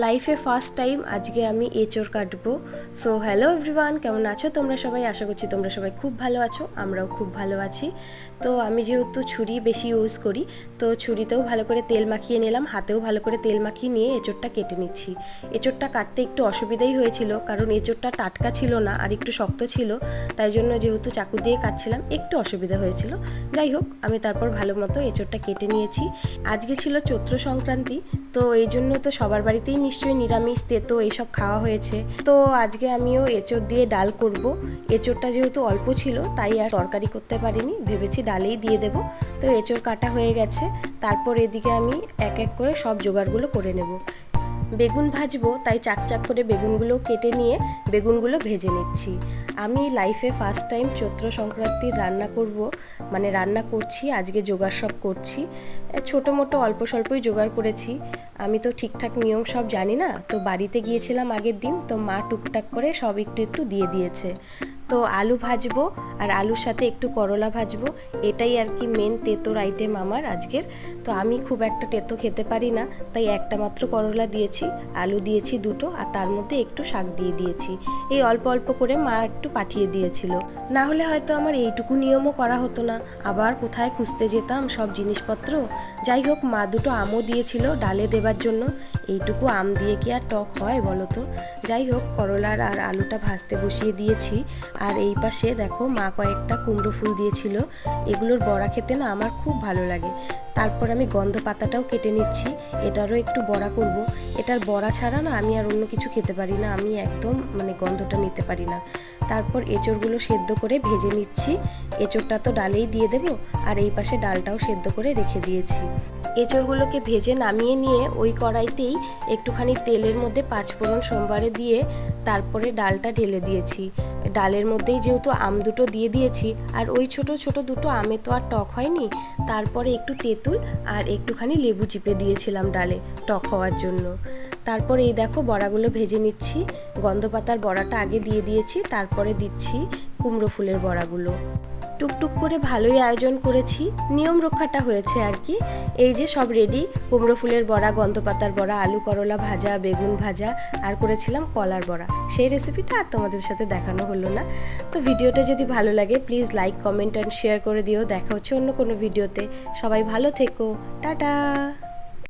লাইফে first time আজকে আমি এঁচোড় কাটবো। সো হ্যালো এভরিওয়ান, কেমন আছো তোমরা সবাই? আশা করছি তোমরা সবাই খুব ভালো আছো, আমরাও খুব ভালো আছি। তো আমি যেহেতু ছুরি বেশি ইউজ করি, তো ছুরিতেও ভালো করে তেল মাখিয়ে নিলাম, হাতেও ভালো করে তেল মাখিয়ে নিয়ে এঁচোড়টা কেটে নিচ্ছি। এঁচোড়টা কাটতে একটু অসুবিধাই হয়েছিল, কারণ এঁচোড়টা টাটকা ছিল না আর একটু শক্ত ছিল, তাই জন্য যেহেতু চাকু দিয়ে কাটছিলাম একটু অসুবিধা হয়েছিল। যাই হোক, আমি তারপর ভালো মতো এঁচোড়টা কেটে নিয়েছি। আজকে ছিল চৈত্র সংক্রান্তি, তো এই জন্য তো সবার বাড়িতেই নিশ্চয়ই নিরামিষ তেতো এইসব খাওয়া হয়েছে। তো আজকে আমিও এঁচোড় দিয়ে ডাল করব। এঁচোড়টা যেহেতু অল্প ছিল তাই আর তরকারি করতে পারিনি, ভেবেছি ডালেই দিয়ে দেব। তো এঁচোড় কাটা হয়ে গেছে, তারপর এদিকে আমি এক এক করে সব জোগাড়গুলো করে নেব। বেগুন ভাজবো, তাই চাক করে বেগুনগুলো কেটে নিয়ে বেগুনগুলো ভেজে নিচ্ছি। আমি লাইফে ফার্স্ট টাইম চৈত্র সংক্রান্তির রান্না করব, মানে রান্না করছি আজকে, জোগাড় সব করছি। ছোটো মোটো অল্প স্বল্পই জোগাড় করেছি, আমি তো ঠিকঠাক নিয়ম সব জানি না। তো বাড়িতে গিয়েছিলাম আগের দিন, তো মা টুকটাক করে সব একটু একটু দিয়ে দিয়েছে। তো আলু ভাজবো আর আলুর সাথে একটু করলা ভাজবো, এটাই আর কি মেন তেতোর আইটেম আমার আজকের। তো আমি খুব একটা তেতো খেতে পারি না, তাই একটা মাত্র করলা দিয়েছি, আলু দিয়েছি দুটো, আর তার মধ্যে একটু শাক দিয়ে দিয়েছি। এই অল্প অল্প করে মা একটু পাঠিয়ে দিয়েছিল, না হলে হয়তো আমার এইটুকু নিয়মও করা হতো না, আবার কোথায় খুঁজতে যেতাম সব জিনিসপত্র। যাই হোক, মা দুটো আমও দিয়েছিল ডালে দেবার জন্য, এইটুকু আম দিয়ে কি আর টক হয় বলো তো। যাই হোক, করলার আর আলুটা ভাজতে বসিয়ে দিয়েছি। আর এই পাশে দেখো, মা কয়েকটা কুমড়ো ফুল দিয়েছিল, এগুলোর বড়া খেতে না আমার খুব ভালো লাগে। তারপর আমি গন্ধ পাতাটাও কেটে নিচ্ছি, এটারও একটু বড়া করব। এটার বড়া ছাড়া না আমি আর অন্য কিছু খেতে পারি না, আমি একদম মানে গন্ধটা নিতে পারি না। তারপর এঁচোড়গুলো সেদ্ধ করে ভেজে নিচ্ছি। এঁচোড়টা তো ডালেই দিয়ে দেবো, আর এই পাশে ডালটাও সেদ্ধ করে রেখে দিয়েছি। এঁচোড়গুলোকে ভেজে নামিয়ে নিয়ে ওই কড়াইতেই একটুখানি তেলের মধ্যে পাঁচফোড়ন সোমবারে দিয়ে তারপরে ডালটা ঢেলে দিয়েছি। ডালের মধ্যেই যেহেতু আম দুটো দিয়ে দিয়েছি, আর ওই ছোট ছোট দুটো আমে তো আর টক হয়নি, তারপরে একটু তেঁতুল আর একটুখানি লেবু চিপে দিয়েছিলাম ডালে টক হওয়ার জন্য। তারপরে এই দেখো, বড়াগুলো ভেজে নিচ্ছি। গন্ধ পাতার বড়াটা আগে দিয়ে দিয়েছি, তারপরে দিচ্ছি কুমড়ো ফুলের বড়াগুলো। টুকটুক করে ভালোই আয়োজন করেছি, নিয়ম রক্ষাটা হয়েছে আর কি। এই যে সব রেডি, কুমড়ো ফুলের বড়া, গন্ধপাতার বড়া, আলু করলা ভাজা, বেগুন ভাজা, আর করেছিলাম কলার বড়া। সেই রেসিপিটা আর তোমাদের সাথে দেখানো হলো না। তো ভিডিওটা যদি ভালো লাগে please like, comment and share করে দিও। দেখা হচ্ছে অন্য কোনো ভিডিওতে। সবাই ভালো থেকো, টাটা।